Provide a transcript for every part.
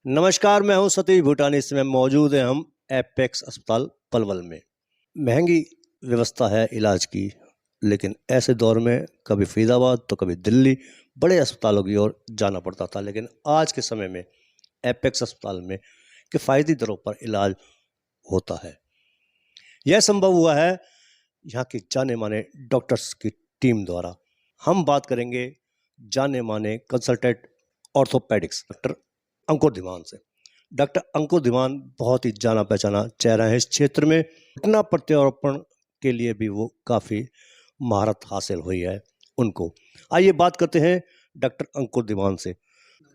नमस्कार, मैं हूं सतीश भूटानी। इस समय मौजूद हैं हम एपेक्स अस्पताल पलवल में। महंगी व्यवस्था है इलाज की, लेकिन ऐसे दौर में कभी फरीदाबाद तो कभी दिल्ली बड़े अस्पतालों की ओर जाना पड़ता था। लेकिन आज के समय में एपेक्स अस्पताल में किफ़ायती दरों पर इलाज होता है। यह संभव हुआ है यहाँ के जाने माने डॉक्टर्स की टीम द्वारा। हम बात करेंगे जाने माने कंसल्टेंट ऑर्थोपेडिक्स डॉक्टर अंकुर धीमान से। डॉक्टर अंकुर धीमान बहुत ही जाना पहचाना चेहरा है इस क्षेत्र में। घुटना प्रत्यारोपण के लिए भी वो काफ़ी महारत हासिल हुई है उनको। आइए बात करते हैं डॉक्टर अंकुर धीमान से।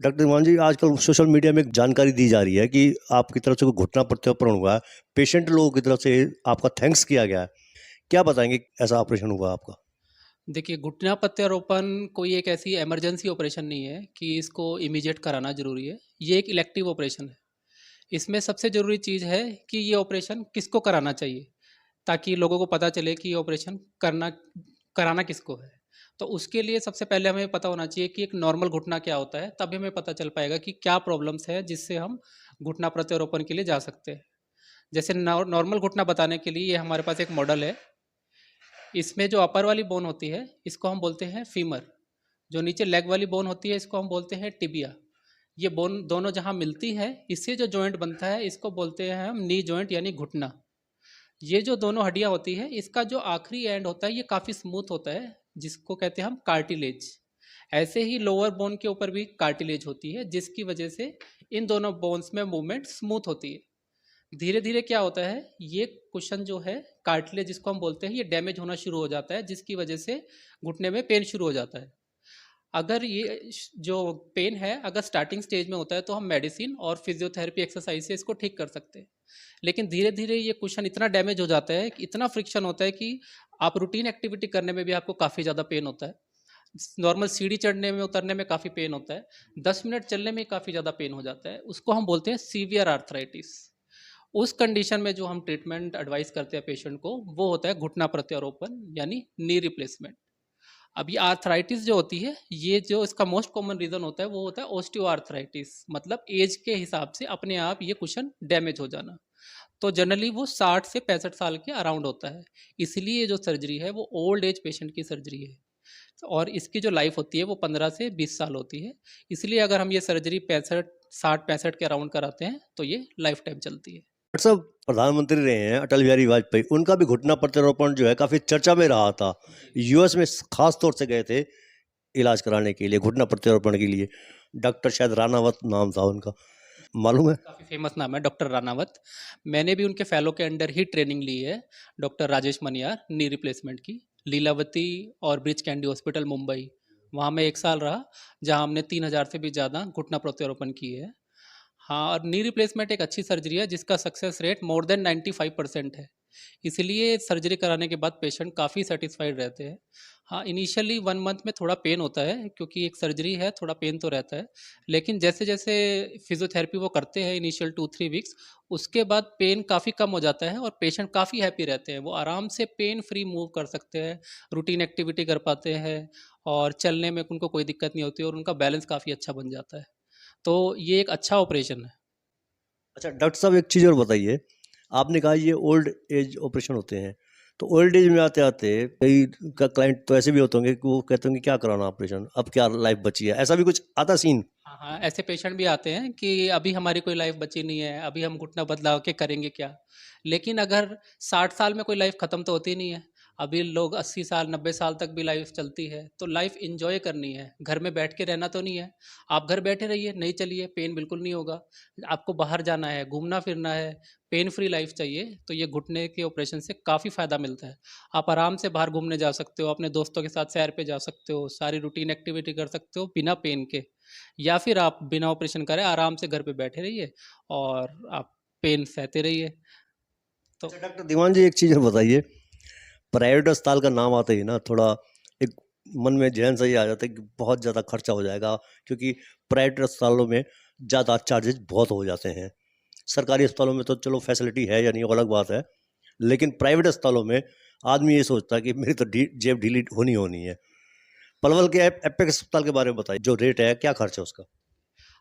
डॉक्टर धीमान जी, आजकल सोशल मीडिया में एक जानकारी दी जा रही है कि आपकी तरफ से कोई घुटना प्रत्यारोपण हुआ है, पेशेंट लोगों की तरफ से आपका थैंक्स किया गया है। क्या बताएंगे, ऐसा ऑपरेशन हुआ आपका? देखिए, घुटना प्रत्यारोपण कोई एक ऐसी इमरजेंसी ऑपरेशन नहीं है कि इसको इमीडिएट कराना ज़रूरी है। ये एक इलेक्टिव ऑपरेशन है। इसमें सबसे ज़रूरी चीज़ है कि ये ऑपरेशन किसको कराना चाहिए, ताकि लोगों को पता चले कि ये ऑपरेशन कराना किसको है। तो उसके लिए सबसे पहले हमें पता होना चाहिए कि एक नॉर्मल घुटना क्या होता है, तभी हमें पता चल पाएगा कि क्या प्रॉब्लम्स है जिससे हम घुटना प्रत्यारोपण के लिए जा सकते हैं। जैसे नॉर्मल घुटना बताने के लिए ये हमारे पास एक मॉडल है। इसमें जो अपर वाली बोन होती है इसको हम बोलते हैं फीमर। जो नीचे लेग वाली बोन होती है इसको हम बोलते हैं टिबिया। ये बोन दोनों जहाँ मिलती है इससे जो जॉइंट बनता है इसको बोलते हैं हम नी जॉइंट यानी घुटना। ये जो दोनों हड्डियाँ होती है इसका जो आखिरी एंड होता है ये काफ़ी स्मूथ होता है, जिसको कहते हैं हम कार्टिलेज। ऐसे ही लोअर बोन के ऊपर भी कार्टिलेज होती है, जिसकी वजह से इन दोनों बोन्स में मूवमेंट स्मूथ होती है। धीरे धीरे क्या होता है, ये कुशन जो है कार्टिलेज जिसको हम बोलते हैं ये डैमेज होना शुरू हो जाता है, जिसकी वजह से घुटने में पेन शुरू हो जाता है। अगर ये जो पेन है अगर स्टार्टिंग स्टेज में होता है तो हम मेडिसिन और फिजियोथेरेपी एक्सरसाइज से इसको ठीक कर सकते हैं। लेकिन धीरे धीरे ये कुशन इतना डैमेज हो जाता है कि इतना फ्रिक्शन होता है कि आप रूटीन एक्टिविटी करने में भी आपको काफ़ी ज़्यादा पेन होता है। नॉर्मल सीढ़ी चढ़ने में उतरने में काफ़ी पेन होता है। 10 मिनट चलने में काफ़ी ज़्यादा पेन हो जाता है। उसको हम बोलते हैं सीवियर आर्थराइटिस। उस कंडीशन में जो हम ट्रीटमेंट एडवाइस करते हैं पेशेंट को वो होता है घुटना प्रत्यारोपण यानी नी रिप्लेसमेंट। अब ये आर्थराइटिस जो होती है ये जो इसका मोस्ट कॉमन रीज़न होता है वो होता है ओस्टियो आर्थराइटिस, मतलब एज के हिसाब से अपने आप ये कुशन डैमेज हो जाना। तो जनरली वो 60 से 65 साल के अराउंड होता है। इसलिए ये जो सर्जरी है वो ओल्ड एज पेशेंट की सर्जरी है और इसकी जो लाइफ होती है वो 15 से 20 साल होती है। इसलिए अगर हम ये सर्जरी 65 60 65 के अराउंड कराते हैं तो ये लाइफ टाइम चलती है। डॉक्टर साहब, प्रधानमंत्री रहे हैं अटल बिहारी वाजपेयी, उनका भी घुटना प्रत्यारोपण जो है काफ़ी चर्चा में रहा था। यूएस में खास तौर से गए थे इलाज कराने के लिए, घुटना प्रत्यारोपण के लिए। डॉक्टर शायद रानावत नाम था उनका, मालूम है? काफ़ी फेमस नाम है डॉक्टर रानावत। मैंने भी उनके फेलो के अंडर ही ट्रेनिंग ली है, doctor Rajesh Maniyar, knee replacement की। लीलावती और ब्रिज कैंडी हॉस्पिटल मुंबई, वहाँ मैं 1 साल रहा, जहाँ हमने 3,000 से भी ज़्यादा घुटना प्रत्यारोपण किए हैं। हाँ, और नी रिप्लेसमेंट एक अच्छी सर्जरी है जिसका सक्सेस रेट मोर देन 95% है। इसलिए सर्जरी कराने के बाद पेशेंट काफ़ी सेटिस्फाइड रहते हैं। हाँ, इनिशियली 1 मंथ में थोड़ा पेन होता है क्योंकि एक सर्जरी है, थोड़ा पेन तो रहता है। लेकिन जैसे जैसे फिजियोथेरेपी वो करते हैं इनिशियल 2 3 वीक्स, उसके बाद पेन काफ़ी कम हो जाता है और पेशेंट काफ़ी हैप्पी रहते हैं। वो आराम से पेन फ्री मूव कर सकते हैं, रूटीन एक्टिविटी कर पाते हैं और चलने में उनको कोई दिक्कत नहीं होती और उनका बैलेंस काफ़ी अच्छा बन जाता है। तो ये एक अच्छा ऑपरेशन है। अच्छा डॉक्टर साहब, एक चीज़ और बताइए। आपने कहा ये ओल्ड एज ऑपरेशन होते हैं, तो ओल्ड एज में आते आते कई क्लाइंट तो ऐसे भी होते होंगे कि वो कहते होंगे क्या कराना ऑपरेशन, अब क्या लाइफ बची है, ऐसा भी कुछ आता सीन? हाँ, हाँ, ऐसे पेशेंट भी आते हैं कि अभी हमारी कोई लाइफ बची नहीं है, अभी हम घुटना बदलाव के करेंगे क्या? लेकिन अगर 60 साल में कोई लाइफ ख़त्म तो होती नहीं है। अभी लोग 80 साल, 90 साल तक भी लाइफ चलती है, तो लाइफ एन्जॉय करनी है, घर में बैठ के रहना तो नहीं है। आप घर बैठे रहिए, नहीं चलिए, पेन बिल्कुल नहीं होगा। आपको बाहर जाना है, घूमना-फिरना है, पेन फ्री लाइफ चाहिए, तो ये घुटने के ऑपरेशन से काफ़ी फ़ायदा मिलता है। आप आराम से बाहर घूमने जा सकते हो, अपने दोस्तों के साथ सैर पे जा सकते हो, सारी रूटीन एक्टिविटी कर सकते हो बिना पेन के। या फिर आप बिना ऑपरेशन करे आराम से घर पे बैठे रहिए और आप पेन सहते रहिए। तो अच्छा डॉक्टर दीवान जी, एक चीज़ और बताइए। प्राइवेट अस्पताल का नाम आते ही ना थोड़ा एक मन में जहन सही आ जाता है कि बहुत ज़्यादा खर्चा हो जाएगा, क्योंकि प्राइवेट अस्पतालों में ज़्यादा चार्जेस बहुत हो जाते हैं। सरकारी अस्पतालों में तो चलो फैसिलिटी है या नहीं, वो अलग बात है। लेकिन प्राइवेट अस्पतालों में आदमी ये सोचता है कि मेरी तो जेब ढीली होनी होनी है। पलवल के एपेक्स अस्पताल के बारे में बताइए, जो रेट है क्या खर्च है उसका?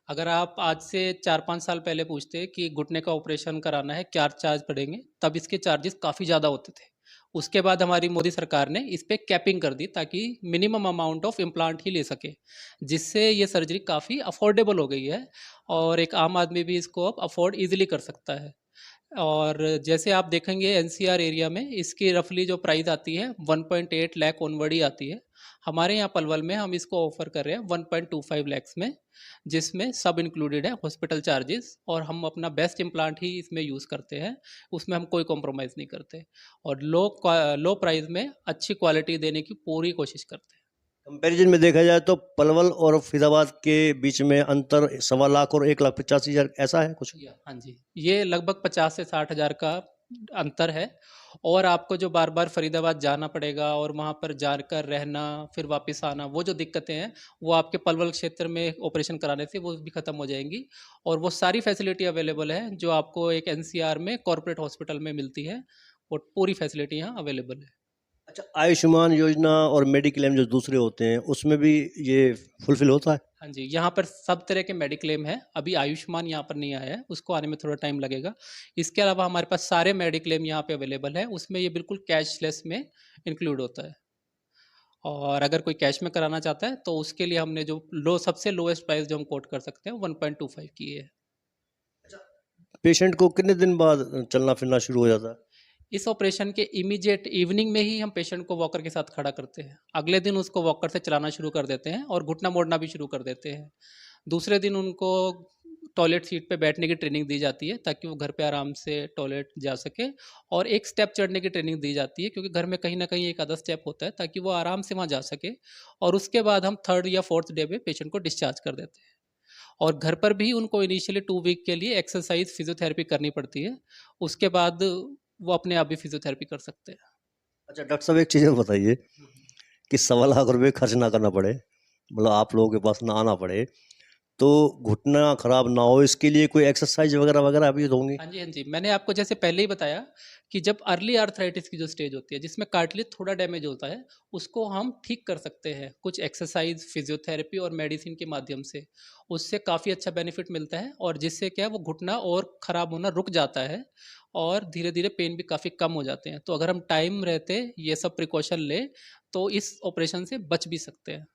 अगर आप आज से 4-5 साल पहले पूछते कि घुटने का ऑपरेशन कराना है, क्या चार्ज पड़ेंगे? तब इसके चार्जेस काफ़ी ज़्यादा होते थे। उसके बाद हमारी मोदी सरकार ने इस पे कैपिंग कर दी ताकि मिनिमम अमाउंट ऑफ इम्प्लांट ही ले सके, जिससे ये सर्जरी काफ़ी अफोर्डेबल हो गई है और एक आम आदमी भी इसको अब अफोर्ड ईज़िली कर सकता है। और जैसे आप देखेंगे एनसीआर एरिया में इसकी रफली जो प्राइस आती है 1.8 लाख ऑनवर्ड ही आती है। हमारे यहाँ पलवल में हम इसको ऑफर कर रहे हैं 1.25 लैक्स में, जिसमें सब इंक्लूडेड है हॉस्पिटल चार्जेस, और हम अपना बेस्ट इम्प्लांट ही इसमें यूज़ करते हैं। उसमें हम कोई कॉम्प्रोमाइज़ नहीं करते और लो प्राइस में अच्छी क्वालिटी देने की पूरी कोशिश करते हैं। कंपैरिजन में देखा जाए तो पलवल और फरीदाबाद के बीच में अंतर 1.25 लाख और 1,85,000 ऐसा है कुछ? हाँ जी, ये लगभग 50 से 60 हज़ार का अंतर है। और आपको जो बार बार फरीदाबाद जाना पड़ेगा और वहाँ पर जाकर रहना फिर वापस आना, वो जो दिक्कतें हैं वो आपके पलवल क्षेत्र में ऑपरेशन कराने से वो भी ख़त्म हो जाएंगी। और वो सारी फैसिलिटी अवेलेबल है जो आपको एक एनसीआर में कॉरपोरेट हॉस्पिटल में मिलती है, वो पूरी फैसिलिटी यहाँ अवेलेबल है। अच्छा, आयुष्मान योजना और मेडिक्लेम जो दूसरे होते हैं उसमें भी ये फुलफिल होता है? हाँ जी, यहाँ पर सब तरह के मेडिक्लेम है। अभी आयुष्मान यहाँ पर नहीं आया है, उसको आने में थोड़ा टाइम लगेगा। इसके अलावा हमारे पास सारे मेडिक्लेम यहाँ पे अवेलेबल है, उसमें ये बिल्कुल कैशलेस में इंक्लूड होता है। और अगर कोई कैश में कराना चाहता है तो उसके लिए हमने जो सबसे लोएस्ट प्राइस जो हम कोट कर सकते हैं 1.25 की है। पेशेंट को कितने दिन बाद चलना फिरना शुरू हो जाता है? इस ऑपरेशन के इमीडिएट इवनिंग में ही हम पेशेंट को वॉकर के साथ खड़ा करते हैं। अगले दिन उसको वॉकर से चलाना शुरू कर देते हैं और घुटना मोड़ना भी शुरू कर देते हैं। दूसरे दिन उनको टॉयलेट सीट पे बैठने की ट्रेनिंग दी जाती है ताकि वो घर पे आराम से टॉयलेट जा सके, और एक स्टेप चढ़ने की ट्रेनिंग दी जाती है क्योंकि घर में कहीं ना कहीं एक आधा स्टेप होता है ताकि वो आराम से वहाँ जा सके। और उसके बाद हम 3rd या 4th डे पे पेशेंट को डिस्चार्ज कर देते हैं। और घर पर भी उनको इनिशियली 2 वीक के लिए एक्सरसाइज फिजियोथेरेपी करनी पड़ती है। उसके बाद वो अपने आप भी फिजियोथेरेपी कर सकते हैं। अच्छा डॉक्टर साहब, एक चीज़ और बताइए कि 1.25 लाख खर्च ना करना पड़े, मतलब आप लोगों के पास ना आना पड़े, तो घुटना खराब ना हो इसके लिए कोई एक्सरसाइज वगैरह वगैरह भी तो होंगी? हाँ जी, हाँ जी। मैंने आपको जैसे पहले ही बताया कि जब अर्ली आर्थराइटिस की जो स्टेज होती है, जिसमें कार्टिलेज थोड़ा डैमेज होता है, उसको हम ठीक कर सकते हैं कुछ एक्सरसाइज, फिजियोथेरेपी और मेडिसिन के माध्यम से। उससे काफ़ी अच्छा बेनिफिट मिलता है और जिससे क्या है वो घुटना और ख़राब होना रुक जाता है और धीरे-धीरे पेन भी काफ़ी कम हो जाते हैं। तो अगर हम टाइम रहते ये सब प्रिकॉशन लें, तो इस ऑपरेशन से बच भी सकते हैं।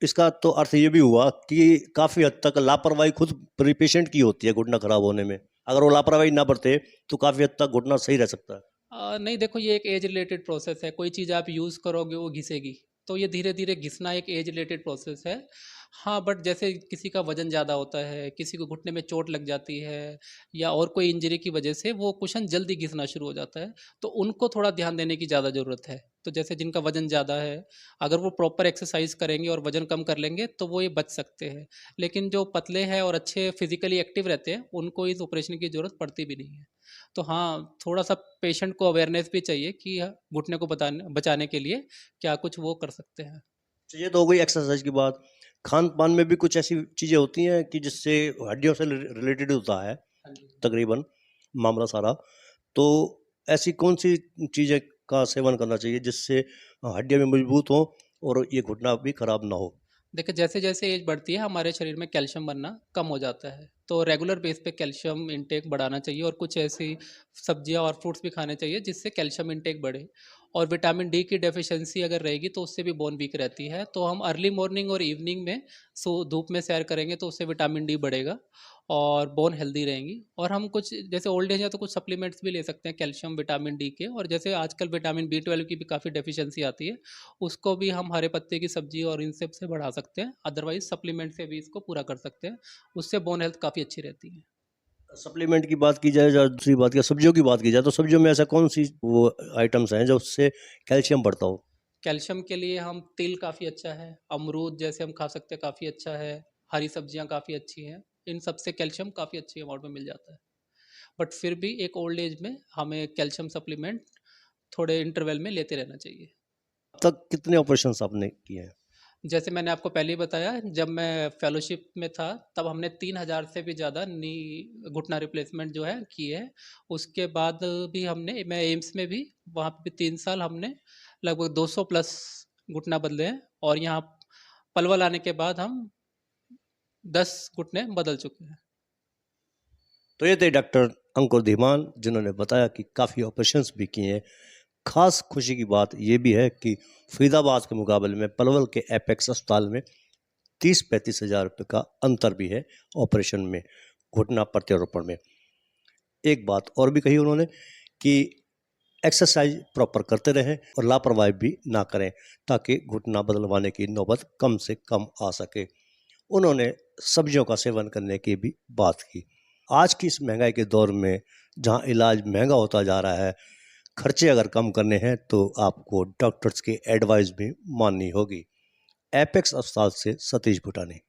इसका तो अर्थ ये भी हुआ कि काफ़ी हद तक लापरवाही खुद पेशेंट की होती है घुटना खराब होने में। अगर वो लापरवाही ना बरते तो काफ़ी हद तक घुटना सही रह सकता है। नहीं देखो, ये एक एज रिलेटेड प्रोसेस है। कोई चीज़ आप यूज़ करोगे वो घिसेगी, तो ये धीरे धीरे घिसना एक एज रिलेटेड प्रोसेस है। हाँ, बट जैसे किसी का वजन ज़्यादा होता है, किसी को घुटने में चोट लग जाती है या और कोई इंजरी की वजह से वो कुशन जल्दी घिसना शुरू हो जाता है, तो उनको थोड़ा ध्यान देने की ज़्यादा ज़रूरत है। तो जैसे जिनका वजन ज़्यादा है, अगर वो प्रॉपर एक्सरसाइज करेंगे और वजन कम कर लेंगे तो वो ये बच सकते हैं। लेकिन जो पतले हैं और अच्छे फिजिकली एक्टिव रहते हैं उनको इस ऑपरेशन की ज़रूरत पड़ती भी नहीं है। तो हाँ, थोड़ा-सा पेशेंट को अवेयरनेस भी चाहिए कि घुटने को बताने बचाने के लिए क्या कुछ वो कर सकते हैं। तो ये तो हो गई एक्सरसाइज की बात। खान-पान में भी कुछ ऐसी चीज़ें होती हैं कि जिससे हड्डियों से रिलेटेड होता है हाँ जी। तकरीबन मामला सारा। तो ऐसी कौन-सी चीज़ें का सेवन करना चाहिए जिससे हड्डियाँ भी मजबूत हों और ये घुटना भी खराब ना हो? देखिए, जैसे-जैसे एज बढ़ती है हमारे शरीर में कैल्शियम बनना कम हो जाता है। तो रेगुलर बेस पे कैल्शियम इंटेक बढ़ाना चाहिए और कुछ ऐसी सब्जियाँ और फ्रूट्स भी खाने चाहिए जिससे कैल्शियम इंटेक बढ़े। और विटामिन डी की डेफिशिएंसी अगर रहेगी तो उससे भी बोन वीक रहती है। तो हम अर्ली मॉर्निंग और इवनिंग में धूप में सैर करेंगे तो उससे विटामिन डी बढ़ेगा और बोन हेल्दी रहेंगी। और हम कुछ जैसे ओल्ड एज है तो कुछ सप्लीमेंट्स भी ले सकते हैं कैल्शियम, विटामिन डी के। और जैसे आजकल विटामिन बी 12 की भी काफ़ी डेफिशिएंसी आती है, उसको भी हम हरे पत्ते की सब्जी और इन सब से बढ़ा सकते हैं। अदरवाइज सप्लीमेंट से भी इसको पूरा कर सकते हैं, उससे बोन हेल्थ काफ़ी अच्छी रहती है। सप्लीमेंट की बात की जाए या दूसरी बात की सब्जियों की बात की जाए तो सब्जियों में ऐसा कौन-सी वो आइटम्स हैं जो उससे कैल्शियम बढ़ता हो? कैल्शियम के लिए हम तिल काफ़ी अच्छा है, अमरूद जैसे हम खा सकते हैं काफ़ी अच्छा है, हरी सब्जियां काफ़ी अच्छी हैं। इन सब से कैल्शियम काफ़ी अच्छी अमाउंट में मिल जाता है। बट फिर भी एक ओल्ड एज में हमें कैल्शियम सप्लीमेंट थोड़े इंटरवल में लेते रहना चाहिए। अब तक कितने ऑपरेशंस आपने किए हैं? जैसे मैंने आपको पहले ही बताया, जब मैं फेलोशिप में था तब हमने 3,000 से भी ज़्यादा नी घुटना रिप्लेसमेंट जो है किए हैं। उसके बाद भी हमने मैं एम्स में भी वहाँ पे भी 3 साल हमने लगभग 200 प्लस घुटना बदले हैं। और यहाँ पलवल आने के बाद हम 10 घुटने बदल चुके हैं। तो ये थे डॉक्टर अंकुर धीमान, जिन्होंने बताया कि काफ़ी ऑपरेशंस भी किए हैं। खास खुशी की बात ये भी है कि फरीदाबाद के मुकाबले में पलवल के एपेक्स अस्पताल में 30-35 हज़ार रुपये का अंतर भी है ऑपरेशन में, घुटना प्रत्यारोपण में। एक बात और भी कही उन्होंने कि एक्सरसाइज प्रॉपर करते रहें और लापरवाही भी ना करें, ताकि घुटना बदलवाने की नौबत कम से कम आ सके। उन्होंने सब्जियों का सेवन करने की भी बात की। आज की इस महंगाई के दौर में जहां इलाज महंगा होता जा रहा है, खर्चे अगर कम करने हैं तो आपको डॉक्टर्स की एडवाइस भी माननी होगी। एपेक्स अस्पताल से सतीश भूटानी।